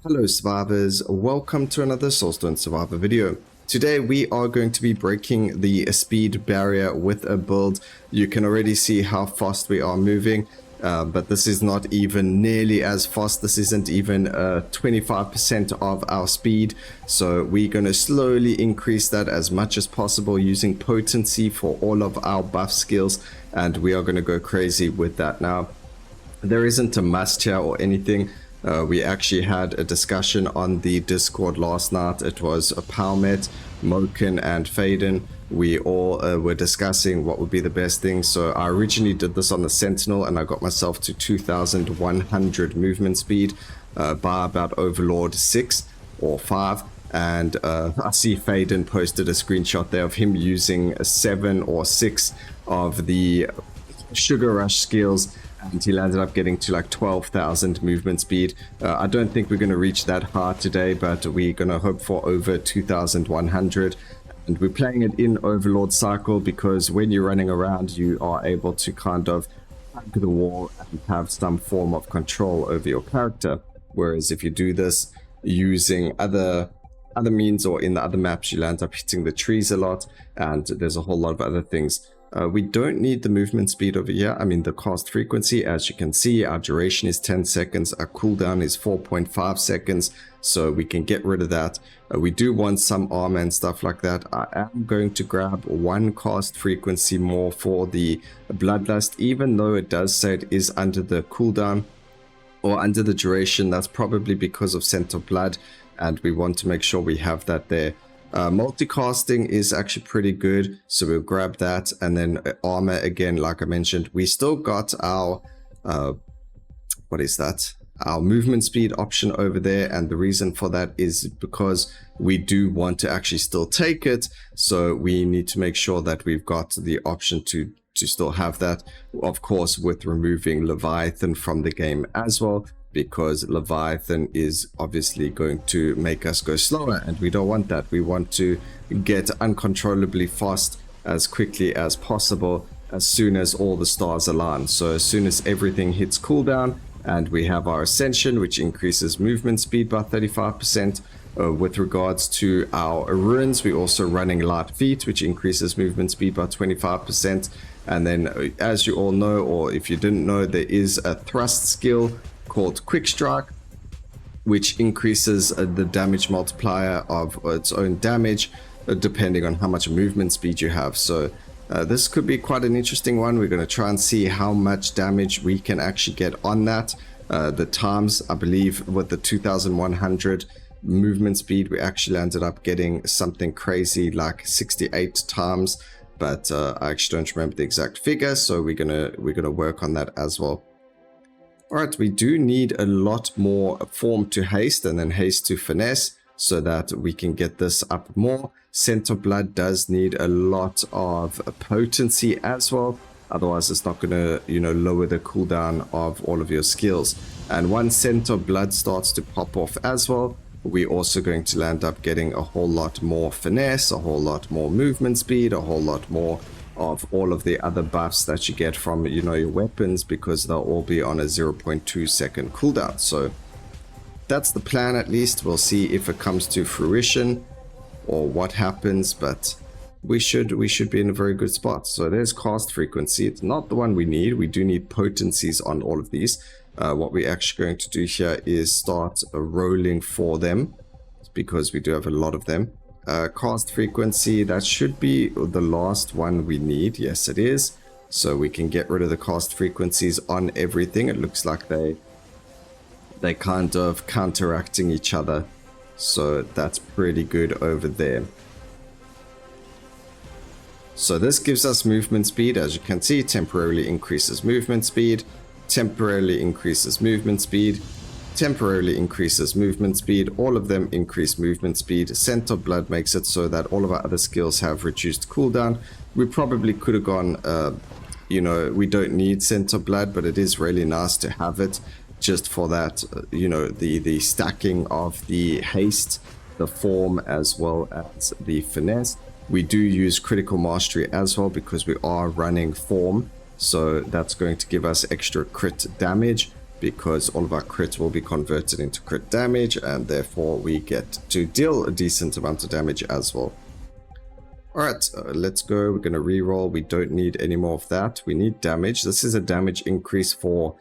Hello survivors, welcome to another Soulstones survivor video. Today we are going to be breaking the speed barrier with a build. You can already see how fast we are moving, but this is not even nearly as fast. This isn't even 25% of our speed, so we're going to slowly increase that as much as possible using potency for all of our buff skills, and we are going to go crazy with that. Now, there isn't a must here or anything. We actually had a discussion on the Discord last night. It was Palmet, Moken, and Faden. We all were discussing what would be the best thing. So I originally did this on the Sentinel, and I got myself to 2,100 movement speed by about Overlord 6 or 5. And I see Faden posted a screenshot there of him using 7 or 6 of the Sugar Rush skills, and he landed up getting to like 12,000 movement speed. I don't think we're going to reach that high today, but we're going to hope for over 2,100. And we're playing it in Overlord cycle because when you're running around, you are able to kind of hug the wall and have some form of control over your character. Whereas if you do this using other means or in the other maps, you land up hitting the trees a lot, and there's a whole lot of other things. We don't need the movement speed over here. I mean, the cast frequency, as you can see, our duration is 10 seconds. Our cooldown is 4.5 seconds. So we can get rid of that. We do want some armor and stuff like that. I am going to grab one cast frequency more for the Bloodlust, even though it does say it is under the cooldown or under the duration. That's probably because of Scent of Blood, and we want to make sure we have that there. Multicasting is actually pretty good, so we'll grab that. And then armor, again, like I mentioned, we still got our what is that, our movement speed option over there, and the reason for that is because we do want to actually still take it, so we need to make sure that we've got the option to still have that, of course, with removing Leviathan from the game as well, because Leviathan is obviously going to make us go slower, and we don't want that. We want to get uncontrollably fast as quickly as possible as soon as all the stars align. So as soon as everything hits cooldown, and we have our Ascension, which increases movement speed by 35%. With regards to our runes, we're also running Light Feet, which increases movement speed by 25%. And then, as you all know, or if you didn't know, there is a thrust skill called Quick Strike, which increases the damage multiplier of its own damage depending on how much movement speed you have. So this could be quite an interesting one. We're going to try and see how much damage we can actually get on that. The times, I believe, with the 2,100 movement speed, we actually ended up getting something crazy like 68 times, but I actually don't remember the exact figure, so we're gonna work on that as well. Alright, we do need a lot more form to haste and then haste to finesse so that we can get this up more. Scent of Blood does need a lot of potency as well, otherwise it's not going to, lower the cooldown of all of your skills. And once Scent of Blood starts to pop off as well, we're also going to land up getting a whole lot more finesse, a whole lot more movement speed, a whole lot more of all of the other buffs that you get from your weapons, because they'll all be on a 0.2 second cooldown. So that's the plan, at least. We'll see if it comes to fruition or what happens, but we should be in a very good spot. So there's cast frequency. It's not the one we need. We do need potencies on all of these. What we're actually going to do here is start rolling for them, because we do have a lot of them. Cast frequency, that should be the last one we need. Yes, it is. So we can get rid of the cast frequencies on everything. It looks like they kind of counteracting each other, so that's pretty good over there. So this gives us movement speed. As you can see, temporarily increases movement speed, temporarily increases movement speed, temporarily increases movement speed. All of them increase movement speed. Scent of Blood makes it so that all of our other skills have reduced cooldown. We probably could have gone, we don't need Scent of Blood, but it is really nice to have it just for that, the stacking of the haste, the form, as well as the finesse. We do use critical mastery as well because we are running form, so that's going to give us extra crit damage. because all of our crits will be converted into crit damage, and therefore we get to deal a decent amount of damage as well. Alright, let's go. We're going to reroll. We don't need any more of that. We need damage. This is a damage increase for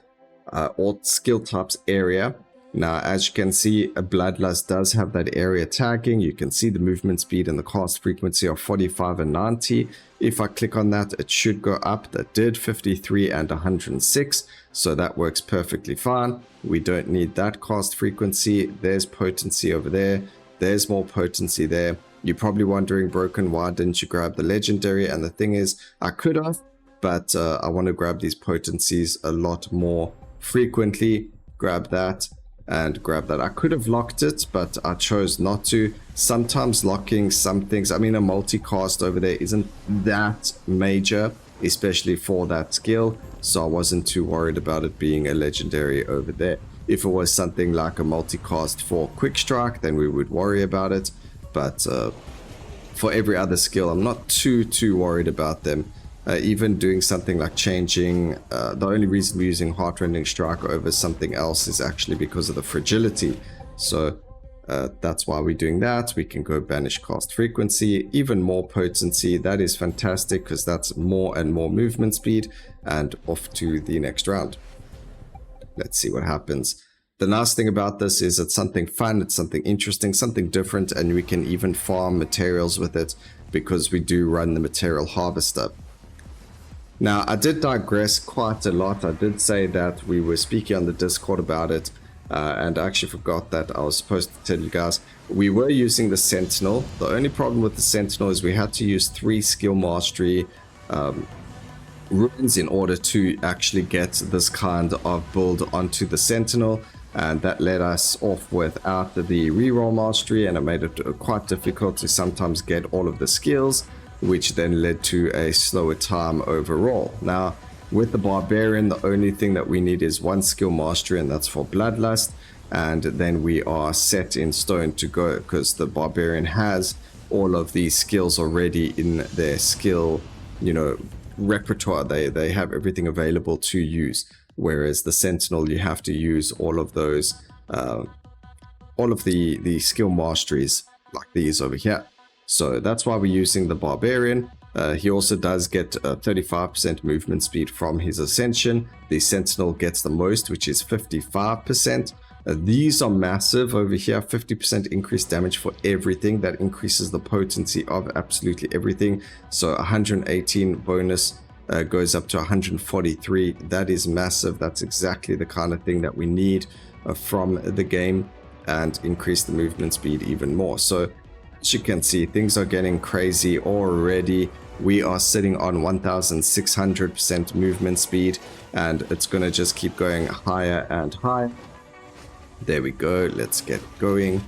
all skill types area. Now, as you can see, a Bloodlust does have that area tagging. You can see the movement speed and the cast frequency of 45 and 90. If I click on that, it should go up. That did 53 and 106. So that works perfectly fine. We don't need that cast frequency. There's potency over there. There's more potency there. You're probably wondering, Broken, why didn't you grab the legendary? And the thing is, I could have, but I want to grab these potencies a lot more frequently. Grab that and grab that. I could have locked it, but I chose not to. Sometimes locking some things, I mean, a multicast over there isn't that major, especially for that skill, so I wasn't too worried about it being a legendary over there. If it was something like a multicast for quick strike, then we would worry about it, but for every other skill, I'm not too worried about them. Even doing something like changing, the only reason we're using Heartrending Strike over something else is actually because of the fragility. So that's why we're doing that. We can go Banish Cast Frequency, even more potency. That is fantastic because that's more and more movement speed, and off to the next round. Let's see what happens. The nice thing about this is it's something fun, it's something interesting, something different, and we can even farm materials with it because we do run the material harvester. Now, I did digress quite a lot. I did say that we were speaking on the Discord about it, and I actually forgot that I was supposed to tell you guys. We were using the Sentinel. The only problem with the Sentinel is we had to use 3 skill mastery runes in order to actually get this kind of build onto the Sentinel, and that let us off without the reroll mastery, and it made it quite difficult to sometimes get all of the skills, which then led to a slower time overall. Now, with the Barbarian, the only thing that we need is 1 skill mastery, and that's for Bloodlust, and then we are set in stone to go, because the Barbarian has all of these skills already in their skill, you know, repertoire. They have everything available to use, whereas the Sentinel, you have to use all of those, all of the skill masteries like these over here. So that's why we're using the Barbarian. He also does get 35% movement speed from his Ascension. The Sentinel gets the most, which is 55%. These are massive over here, 50% increased damage for everything. That increases the potency of absolutely everything. So 118 bonus goes up to 143. That is massive. That's exactly the kind of thing that we need from the game, and increase the movement speed even more. So as you can see, things are getting crazy already. We are sitting on 1600% movement speed, and it's going to just keep going higher and higher. There we go. Let's get going.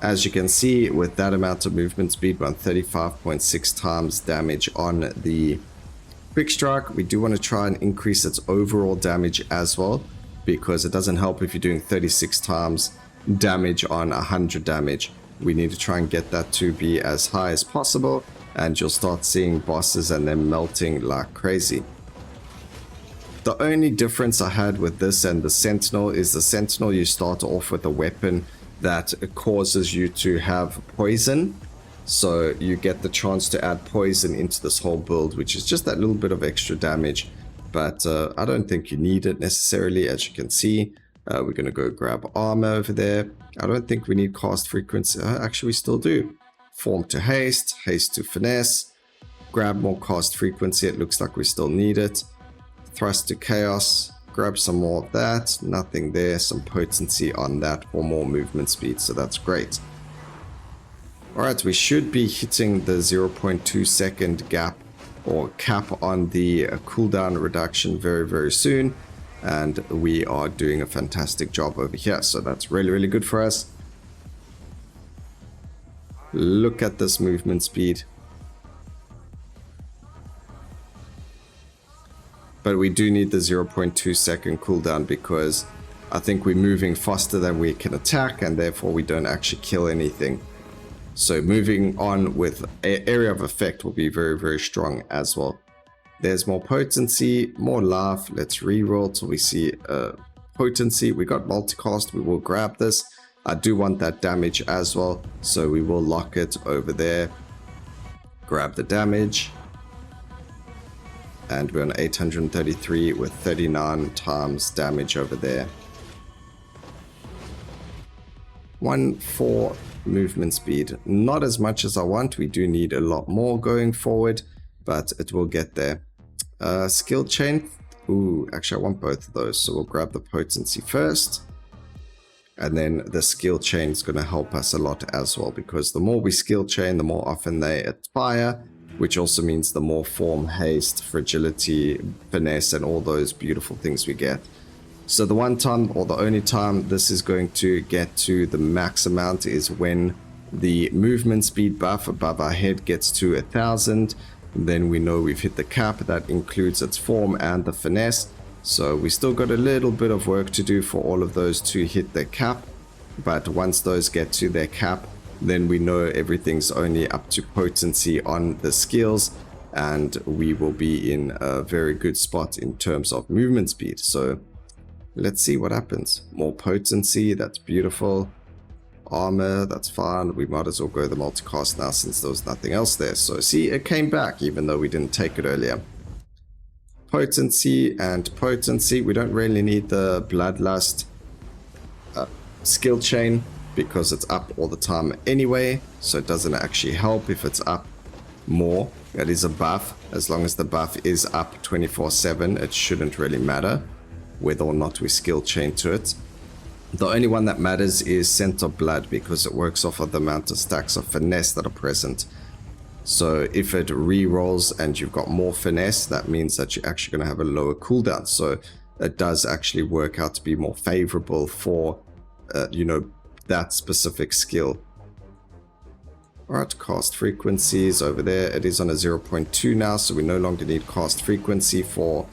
As you can see, with that amount of movement speed, around 35.6 times damage on the quick strike. We do want to try and increase its overall damage as well, because it doesn't help if you're doing 36 times damage on 100 damage. We need to try and get that to be as high as possible, and you'll start seeing bosses and them melting like crazy. The only difference I had with this and the Sentinel is the Sentinel, you start off with a weapon that causes you to have poison. So you get the chance to add poison into this whole build, which is just that little bit of extra damage. But I don't think you need it necessarily. As you can see, we're going to go grab armor over there. I don't think we need cast frequency. Actually, we still do. Form to haste, haste to finesse. Grab more cast frequency. It looks like we still need it. Thrust to chaos. Grab some more of that. Nothing there. Some potency on that for more movement speed. So that's great. Alright, we should be hitting the 0.2 second gap or cap on the cooldown reduction very, very soon. And we are doing a fantastic job over here. So that's really, really good for us. Look at this movement speed. But we do need the 0.2 second cooldown, because I think we're moving faster than we can attack, and therefore we don't actually kill anything. So moving on with area of effect will be very, very strong as well. There's more potency, more life. Let's reroll till we see a potency. We got multicast. We will grab this. I do want that damage as well, so we will lock it over there. Grab the damage. And we're on 833 with 39 times damage over there. 1-4 movement speed. Not as much as I want. We do need a lot more going forward, but it will get there. Skill chain. Ooh, actually I want both of those, so we'll grab the potency first. And then the skill chain is going to help us a lot as well, because the more we skill chain, the more often they expire, which also means the more form, haste, fragility, finesse, and all those beautiful things we get. So the one time, or the only time this is going to get to the max amount is when the movement speed buff above our head gets to 1000. Then we know we've hit the cap. That includes its form and the finesse. So we still got a little bit of work to do for all of those to hit their cap. But once those get to their cap, then we know everything's only up to potency on the skills, and we will be in a very good spot in terms of movement speed. So let's see what happens. More potency, that's beautiful. Armor, that's fine. We might as well go the multicast now since there was nothing else there. So see, it came back even though we didn't take it earlier. Potency and potency. We don't really need the bloodlust skill chain because it's up all the time anyway, so it doesn't actually help if it's up more. That is a buff. As long as the buff is up 24/7, it shouldn't really matter whether or not we skill chain to it. The only one that matters is Scent of Blood, because it works off of the amount of stacks of finesse that are present. So if it re-rolls and you've got more finesse, that means that you're actually going to have a lower cooldown. So it does actually work out to be more favorable for, you know, that specific skill. Alright, cast frequencies over there. It is on a 0.2 now, so we no longer need cast frequency for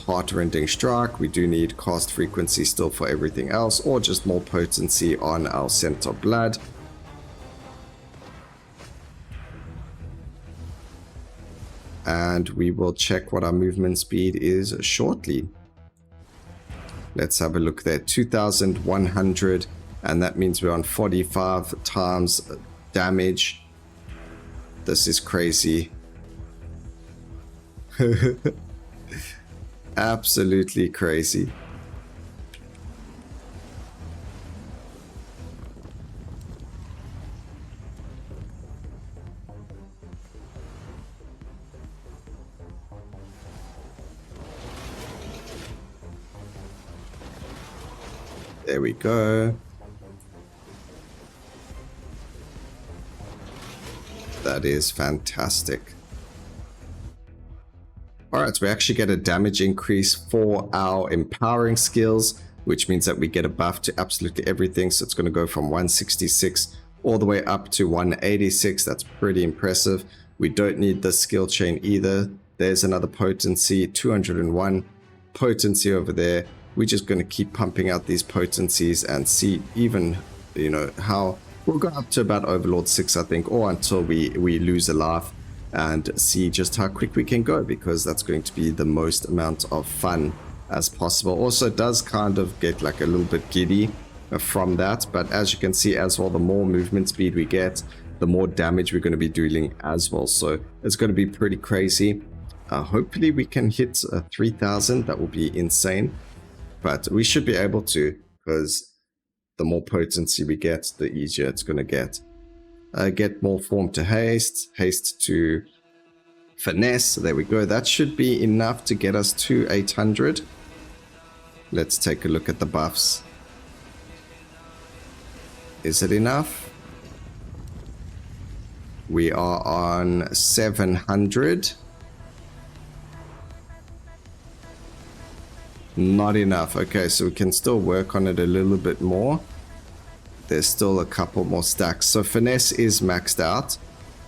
Heartrending Strike. We do need cast frequency still for everything else, or just more potency on our Scent of Blood. And we will check what our movement speed is shortly. Let's have a look there. 2100, and that means we're on 45 times damage. This is crazy. Absolutely crazy. There we go. That is fantastic. Alright, so we actually get a damage increase for our empowering skills, which means that we get a buff to absolutely everything. So it's going to go from 166 all the way up to 186. That's pretty impressive. We don't need the skill chain either. There's another potency, 201 potency over there. We're just going to keep pumping out these potencies and see even, you know, how we'll go up to about Overlord 6, I think, or until we lose a life, and see just how quick we can go, because that's going to be the most amount of fun as possible. Also, it does kind of get like a little bit giddy from that, but as you can see as well, the more movement speed we get, the more damage we're going to be dealing as well. So it's going to be pretty crazy. Hopefully we can hit 3000. That will be insane. But we should be able to, because the more potency we get, the easier it's going to get. Get more form to haste, haste to finesse. There we go. That should be enough to get us to 800. Let's take a look at the buffs. Is it enough? We are on 700. Not enough. Okay, so we can still work on it a little bit more. There's still a couple more stacks. So finesse is maxed out,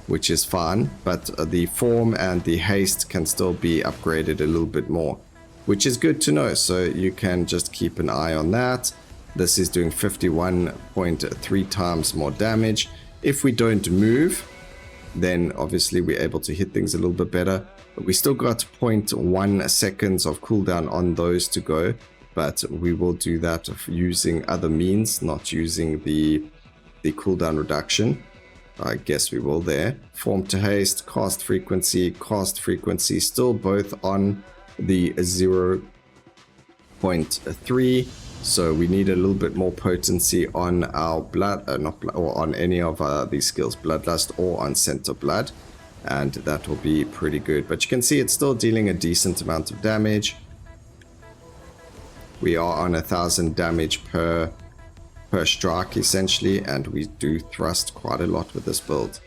which is fine, but the form and the haste can still be upgraded a little bit more, which is good to know. So you can just keep an eye on that. This is doing 51.3 times more damage. If we don't move, then obviously we're able to hit things a little bit better. But we still got 0.1 seconds of cooldown on those to go. but we will do that using other means, not using the cooldown reduction. I guess we will there. Form to haste, cast frequency, still both on the 0.3. So we need a little bit more potency on our blood, or on any of these skills, Bloodlust or on Center Blood, and that will be pretty good. But you can see it's still dealing a decent amount of damage. We are on 1,000 damage per strike essentially, and we do thrust quite a lot with this build.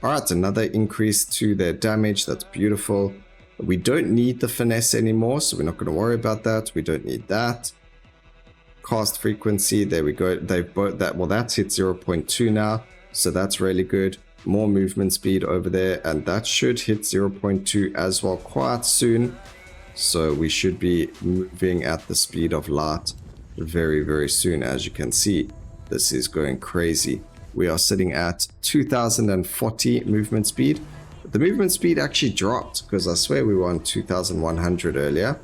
Alright, another increase to their damage. That's beautiful. We don't need the finesse anymore, so we're not going to worry about that. We don't need that. Cast frequency, there we go. They've both that, well, that's hit 0.2 now, so that's really good. More movement speed over there, and that should hit 0.2 as well quite soon. So we should be moving at the speed of light very, very soon. As you can see, this is going crazy. We are sitting at 2040 movement speed. The movement speed actually dropped because I swear we were on 2100 earlier,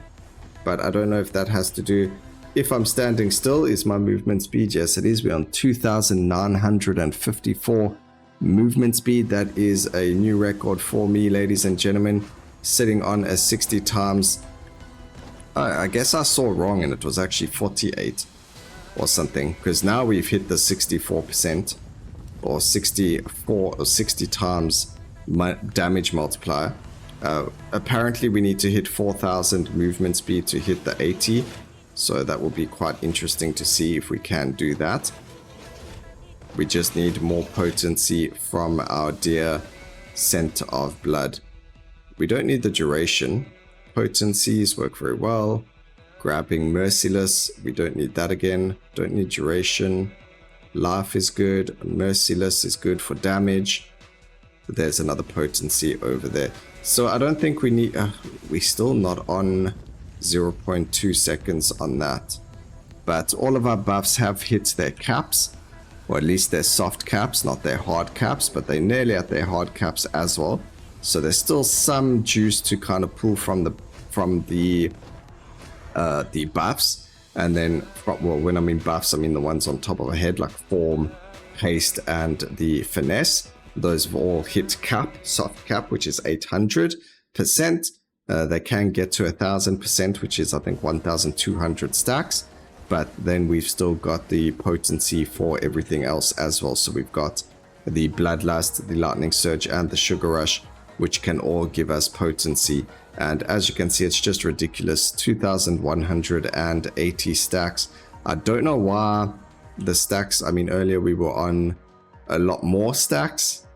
but I don't know if that has to do, if I'm standing still, is my movement speed? Yes, it is. We're on 2954 movement speed. That is a new record for me, ladies and gentlemen, sitting on a 60 times. I guess I saw wrong and it was actually 48 or something, because now we've hit the 64% or 64 or 60 times damage multiplier. Apparently we need to hit 4000 movement speed to hit the 80, so that will be quite interesting to see if we can do that. We just need more potency from our dear Scent of Blood. We don't need the duration. Potencies work very well. Grabbing Merciless, we don't need that again. Don't need duration. Life is good. Merciless is good for damage. There's another potency over there. So I don't think we need, we're still not on 0.2 seconds on that. But all of our buffs have hit their caps, or at least their soft caps, not their hard caps, but they're nearly at their hard caps as well. So there's still some juice to kind of pull from the buffs. And then, well, when I mean buffs, I mean the ones on top of our head, like form, haste, and the finesse. Those have all hit cap, soft cap, which is 800%. They can get to 1000%, which is, I think, 1200 stacks. But then we've still got the potency for everything else as well. So we've got the Bloodlust, the Lightning Surge, and the Sugar Rush, which can all give us potency. And as you can see, it's just ridiculous. 2180 stacks. I don't know why the stacks, I mean, earlier we were on a lot more stacks.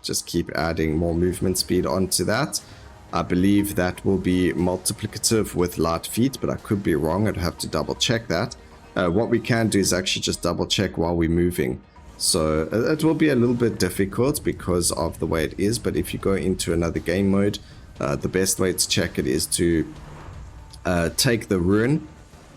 Just keep adding more movement speed onto that. I believe that will be multiplicative with light feet, but I could be wrong. I'd have to double check that. What we can do is actually just double check while we're moving. So it will be a little bit difficult because of the way it is, but if you go into another game mode, the best way to check it is to take the rune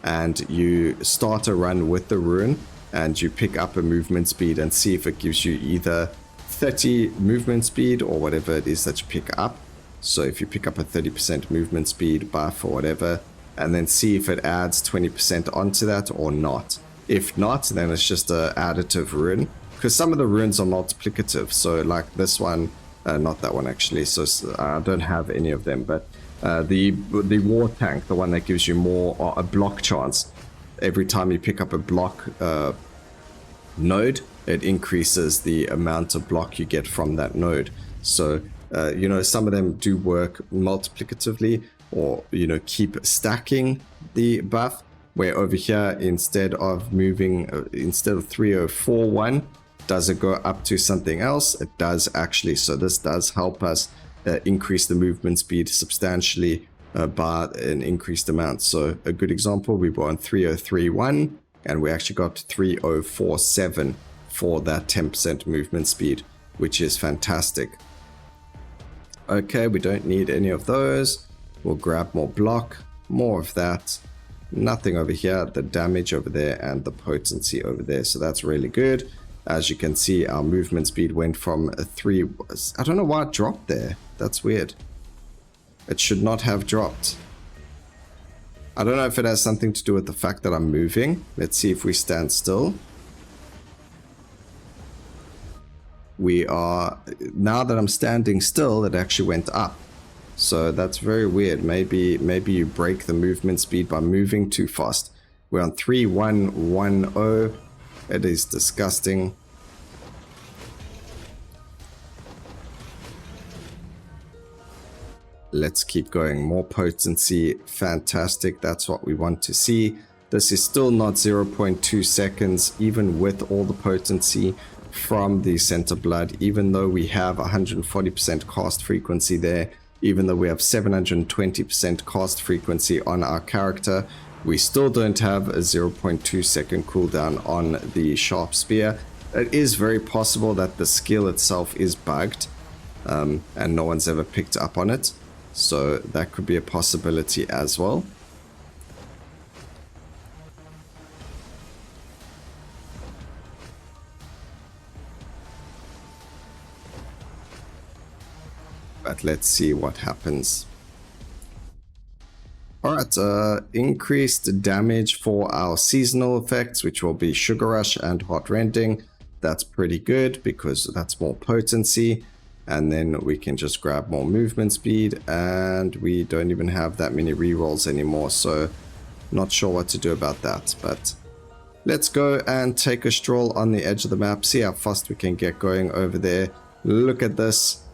and you start a run with the rune and you pick up a movement speed and see if it gives you either 30 movement speed or whatever it is that you pick up. So if you pick up a 30% movement speed buff or whatever, and then see if it adds 20% onto that or not. If not, then it's just an additive rune, because some of the runes are multiplicative. So like this one, not that one actually, so I don't have any of them, but the war tank, the one that gives you more, or a block chance. Every time you pick up a block node, it increases the amount of block you get from that node. So you know, some of them do work multiplicatively, or you know, keep stacking the buff, where over here, instead of moving, instead of 3041, does it go up to something else? It does actually. So this does help us increase the movement speed substantially by an increased amount. So a good example, we were on 3031 and we actually got 3047 for that 10% movement speed, which is fantastic. Okay, we don't need any of those. We'll grab more block, more of that. Nothing over here, the damage over there and the potency over there. So that's really good. As you can see, our movement speed went from a 3. I don't know why it dropped there. That's weird. It should not have dropped. I don't know if it has something to do with the fact that I'm moving. Let's see if we stand still. We are, now that I'm standing still, it actually went up. So that's very weird. Maybe you break the movement speed by moving too fast. We're on 3110. It is disgusting. Let's keep going. More potency. Fantastic. That's what we want to see. This is still not 0.2 seconds, even with all the potency from the center blood, even though we have 140% cast frequency there, even though we have 720% cast frequency on our character, we still don't have a 0.2 second cooldown on the sharp spear. It is very possible that the skill itself is bugged, and no one's ever picked up on it. So that could be a possibility as well. But let's see what happens. Alright, increased damage for our seasonal effects, which will be Sugar Rush and Hot Rending. That's pretty good because that's more potency. And then we can just grab more movement speed, and we don't even have that many rerolls anymore, so not sure what to do about that. But let's go and take a stroll on the edge of the map, see how fast we can get going over there. Look at this.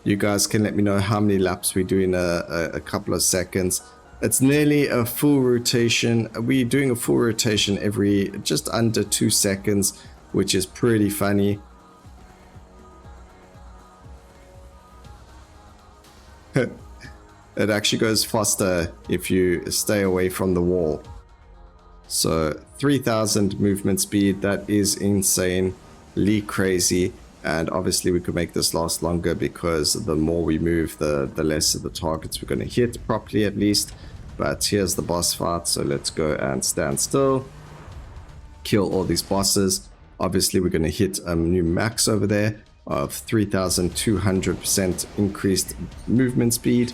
You guys can let me know how many laps we do in a couple of seconds. It's nearly a full rotation. We're doing a full rotation every just under 2 seconds, which is pretty funny. It actually goes faster if you stay away from the wall. So 3000 movement speed, that is insanely crazy. And obviously we could make this last longer because the more we move, the less of the targets we're going to hit properly at least. But here's the boss fight, so let's go and stand still. Kill all these bosses. Obviously we're going to hit a new max over there of 3200% increased movement speed,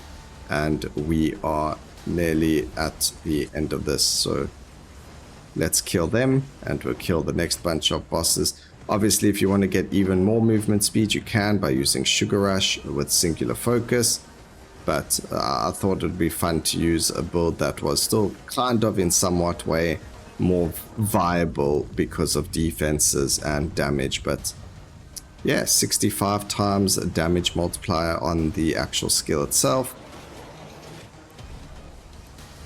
and we are nearly at the end of this, so let's kill them and we'll kill the next bunch of bosses. Obviously if you want to get even more movement speed, you can by using Sugar Rush with Singular Focus, but I thought it would be fun to use a build that was still kind of in somewhat way more viable because of defenses and damage. But yeah, 65 times damage multiplier on the actual skill itself.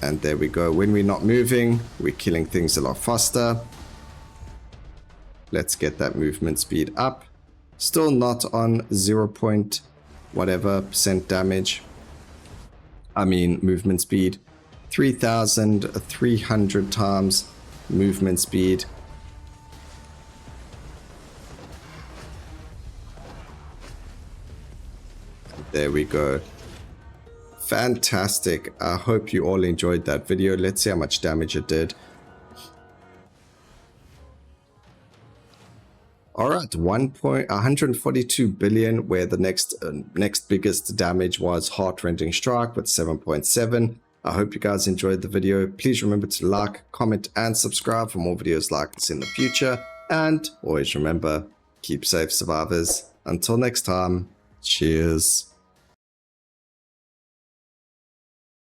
And there we go. When we're not moving, we're killing things a lot faster. Let's get that movement speed up. Still not on 0. whatever percent damage. I mean movement speed. 3,300 times movement speed. There we go. Fantastic. I hope you all enjoyed that video. Let's see how much damage it did. Alright, 142 billion, where the next biggest damage was Heart-Rending Strike with 7.7. I hope you guys enjoyed the video. Please remember to like, comment, and subscribe for more videos like this in the future. And always remember, keep safe, survivors. Until next time, cheers.